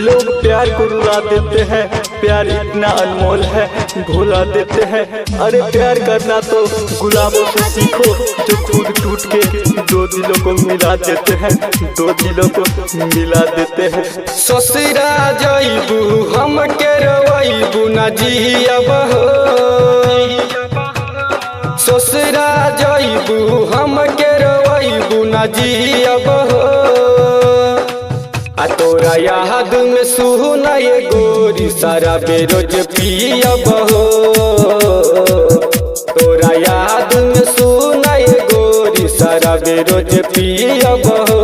लोग प्यार को रुला देते हैं, प्यार इतना अनमोल है भुला देते हैं। अरे प्यार करना तो गुलाबों से सीखो जो खुद टूट के दो दिलों को मिला देते हैं, दो दिलों को मिला देते हैं। ससुरा जइबू हम के रवैबू ना जियब हो, ससुरा जइबू हम के रवैबू ना जियब हो। आ तोरा याद में सुना ये गोरी सारा बेरोज पियब हो, तोरा याद में सुना ये गोरी सारा बेरोज पियब हो।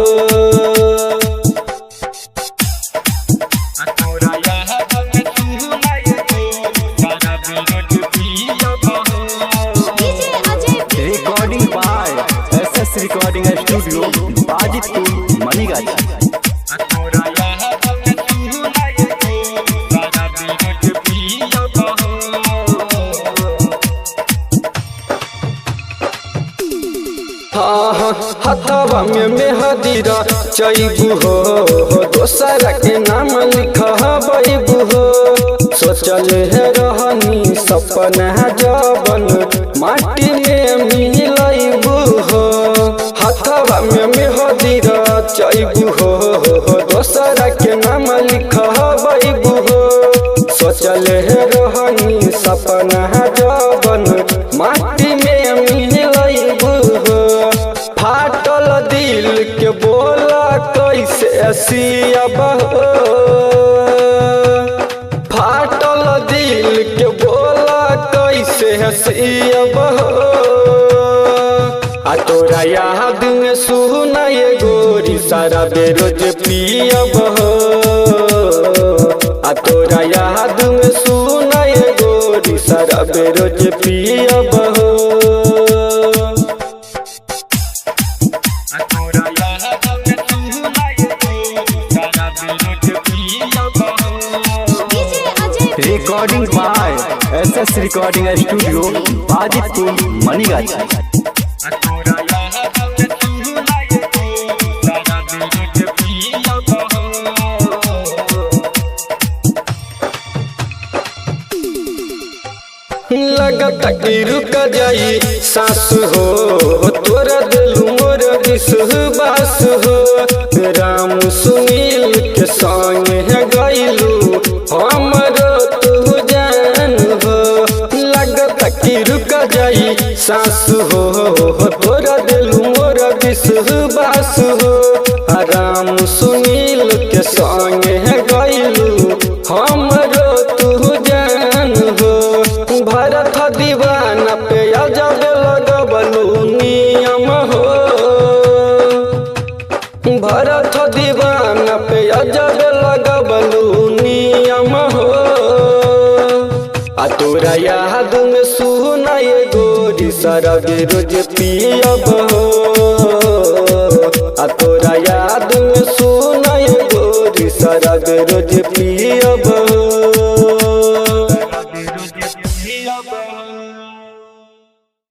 Recording by SS recording studio Bajitpur Manigachhi. Hathwa में मेहदीरा चैबू हो, दोसरा के नाम लिखबू हो। सोचल है रहनी सपना जवन माटी में मिलबू हो। हथवा में मेहदीरा चैबू हो, दोसरा के नाम लिखबू हो। सोचल है रहनी सपना जवन माटी में मिलबू हो। फाटल दिल के बोला कैसे सियब हो, फाटल दिल के बोला कैसे सियब हो। आ तोरा याद में सुना ये गोरी सारा बेरोज पियब हो, आ तोरा याद में सुना ये गोरी सारा बेरोज पियब हो। Recording by SS recording studio Bajitpur Manigachhi. लगता कि रुक जाई सास हो, तोरा दिल मोर विश्वास हो। राम सुनील के संग है गईलू हमरो तू जान हो। लगता कि रुक जाई सास हो, तोरा दिल मोर विश्वास हो। राम सुनील के संग है गईलू हमरो तू जान हो। भरत दीवाना पे अजब लगबलू नियम हो, भरत दीवाना पे अजब लगबलू नियम हो। आ तोरा याद में सुना ये गोरी सारा बेरोज पियब हो, आ तोरा याद में सुना ये गोरी सारा बेरोज पियब।